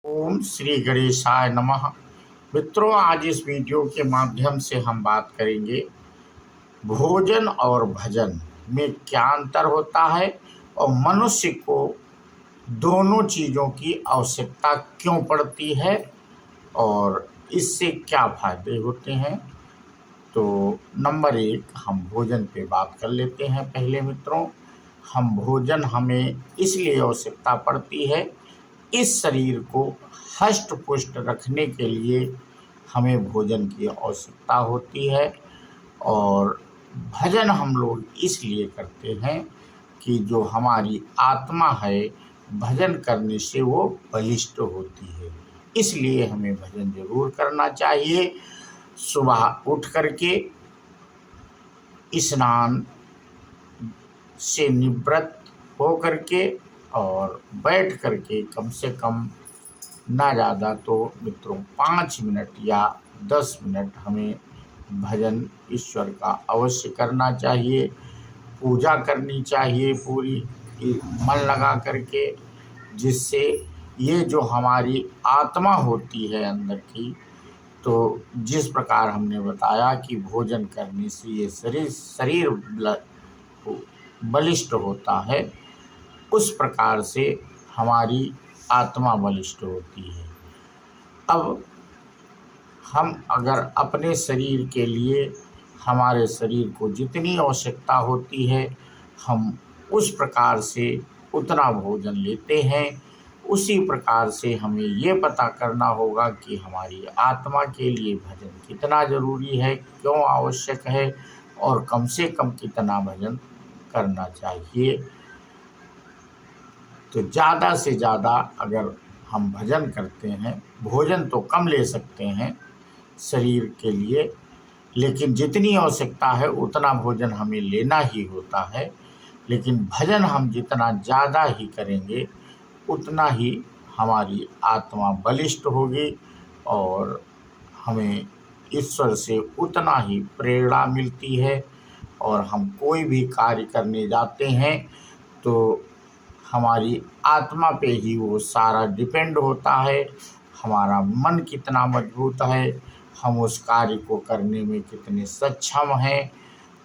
ओम श्री गणेशाय नमः। मित्रों, आज इस वीडियो के माध्यम से हम बात करेंगे भोजन और भजन में क्या अंतर होता है और मनुष्य को दोनों चीज़ों की आवश्यकता क्यों पड़ती है और इससे क्या फायदे होते हैं। तो नंबर एक, हम भोजन पे बात कर लेते हैं। पहले मित्रों, हमें इसलिए आवश्यकता पड़ती है, इस शरीर को हष्ट पुष्ट रखने के लिए हमें भोजन की आवश्यकता होती है। और भजन हम लोग इसलिए करते हैं कि जो हमारी आत्मा है, भजन करने से वो बलिष्ठ होती है। इसलिए हमें भजन जरूर करना चाहिए। सुबह उठ करके स्नान से निवृत्त हो करके और बैठ करके कम से कम ना ज़्यादा तो मित्रों 5 मिनट या 10 मिनट हमें भजन ईश्वर का अवश्य करना चाहिए। पूजा करनी चाहिए पूरी मन लगा करके, जिससे ये जो हमारी आत्मा होती है अंदर की, तो जिस प्रकार हमने बताया कि भोजन करने से ये शरीर बलिष्ठ होता है, उस प्रकार से हमारी आत्मा बलिष्ठ होती है। अब हम अगर अपने शरीर के लिए हमारे शरीर को जितनी आवश्यकता होती है, हम उस प्रकार से उतना भोजन लेते हैं। उसी प्रकार से हमें ये पता करना होगा कि हमारी आत्मा के लिए भजन कितना ज़रूरी है, क्यों आवश्यक है और कम से कम कितना भजन करना चाहिए। तो ज़्यादा से ज़्यादा अगर हम भजन करते हैं, भोजन तो कम ले सकते हैं शरीर के लिए, लेकिन जितनी आवश्यकता है उतना भोजन हमें लेना ही होता है। लेकिन भजन हम जितना ज़्यादा ही करेंगे उतना ही हमारी आत्मा बलिष्ठ होगी और हमें ईश्वर से उतना ही प्रेरणा मिलती है। और हम कोई भी कार्य करने जाते हैं तो हमारी आत्मा पे ही वो सारा डिपेंड होता है। हमारा मन कितना मजबूत है, हम उस कार्य को करने में कितने सक्षम हैं।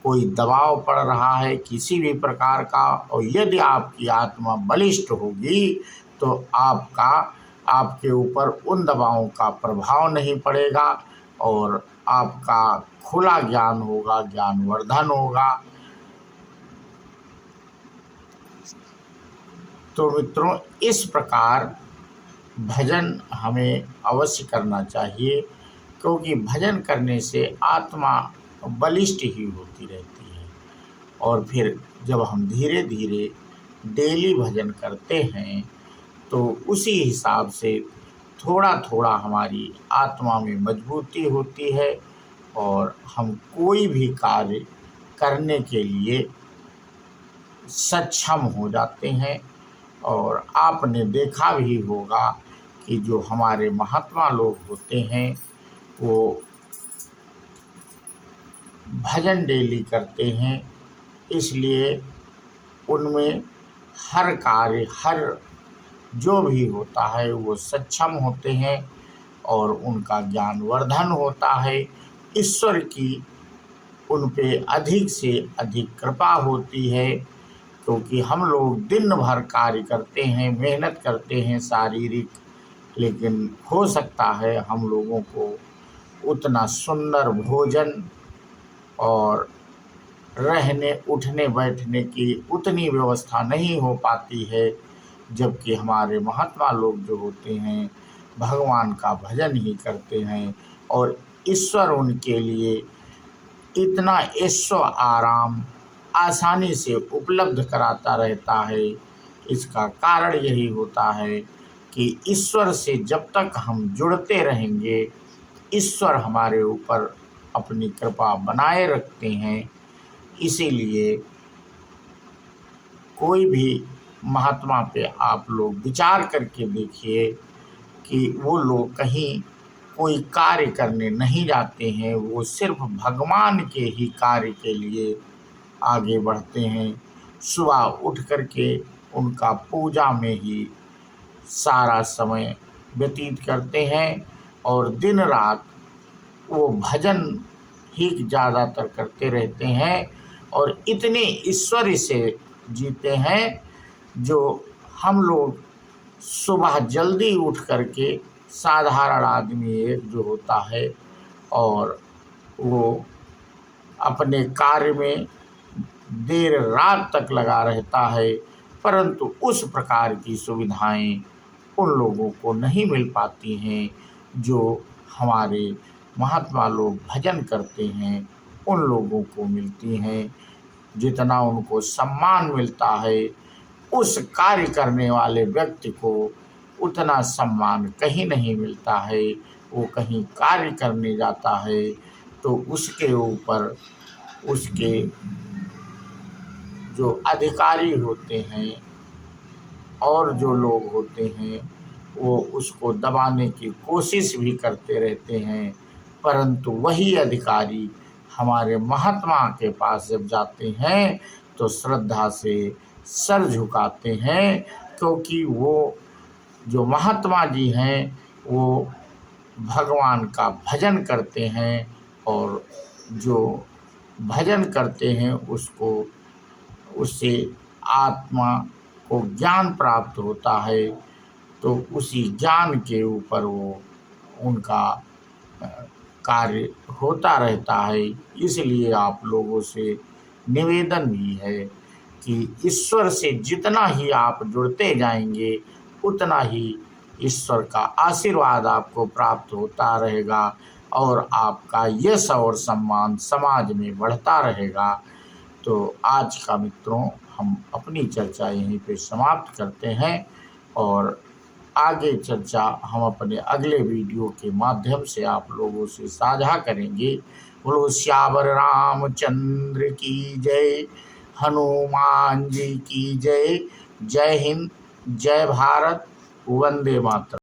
कोई दबाव पड़ रहा है किसी भी प्रकार का, और यदि आपकी आत्मा बलिष्ठ होगी तो आपके ऊपर उन दबावों का प्रभाव नहीं पड़ेगा और आपका खुला ज्ञान होगा, ज्ञानवर्धन होगा। तो मित्रों, इस प्रकार भजन हमें अवश्य करना चाहिए, क्योंकि भजन करने से आत्मा बलिष्ठ ही होती रहती है। और फिर जब हम धीरे धीरे डेली भजन करते हैं तो उसी हिसाब से थोड़ा थोड़ा हमारी आत्मा में मजबूती होती है और हम कोई भी कार्य करने के लिए सक्षम हो जाते हैं। और आपने देखा भी होगा कि जो हमारे महात्मा लोग होते हैं वो भजन डेली करते हैं, इसलिए उनमें हर कार्य, हर जो भी होता है वो सक्षम होते हैं और उनका ज्ञानवर्धन होता है। ईश्वर की उन पे अधिक से अधिक कृपा होती है, क्योंकि हम लोग दिन भर कार्य करते हैं, मेहनत करते हैं शारीरिक, लेकिन हो सकता है हम लोगों को उतना सुंदर भोजन और रहने उठने बैठने की उतनी व्यवस्था नहीं हो पाती है। जबकि हमारे महात्मा लोग जो होते हैं भगवान का भजन ही करते हैं और ईश्वर उनके लिए इतना ऐशो आराम आसानी से उपलब्ध कराता रहता है। इसका कारण यही होता है कि ईश्वर से जब तक हम जुड़ते रहेंगे, ईश्वर हमारे ऊपर अपनी कृपा बनाए रखते हैं। इसीलिए कोई भी महात्मा पे आप लोग विचार करके देखिए कि वो लोग कहीं कोई कार्य करने नहीं जाते हैं, वो सिर्फ भगवान के ही कार्य के लिए आगे बढ़ते हैं। सुबह उठ करके उनका पूजा में ही सारा समय व्यतीत करते हैं और दिन रात वो भजन ही ज़्यादातर करते रहते हैं और इतने ईश्वरी से जीते हैं जो हम लोग सुबह जल्दी उठ करके साधारण आदमी एक जो होता है और वो अपने कार्य में देर रात तक लगा रहता है, परंतु उस प्रकार की सुविधाएं उन लोगों को नहीं मिल पाती हैं जो हमारे महात्मा लोग भजन करते हैं उन लोगों को मिलती हैं। जितना उनको सम्मान मिलता है उस कार्य करने वाले व्यक्ति को उतना सम्मान कहीं नहीं मिलता है। वो कहीं कार्य करने जाता है तो उसके ऊपर उसके जो अधिकारी होते हैं और जो लोग होते हैं वो उसको दबाने की कोशिश भी करते रहते हैं, परंतु वही अधिकारी हमारे महात्मा के पास जब जाते हैं तो श्रद्धा से सर झुकाते हैं, क्योंकि वो जो महात्मा जी हैं वो भगवान का भजन करते हैं और जो भजन करते हैं उससे आत्मा को ज्ञान प्राप्त होता है, तो उसी ज्ञान के ऊपर वो उनका कार्य होता रहता है। इसलिए आप लोगों से निवेदन भी है कि ईश्वर से जितना ही आप जुड़ते जाएंगे उतना ही ईश्वर का आशीर्वाद आपको प्राप्त होता रहेगा और आपका यश और सम्मान समाज में बढ़ता रहेगा। तो आज का मित्रों हम अपनी चर्चा यहीं पे समाप्त करते हैं और आगे चर्चा हम अपने अगले वीडियो के माध्यम से आप लोगों से साझा करेंगे। बोलो श्यावर रामचंद्र की जय, हनुमान जी की जय। जय हिंद, जय भारत, वंदे मातरम।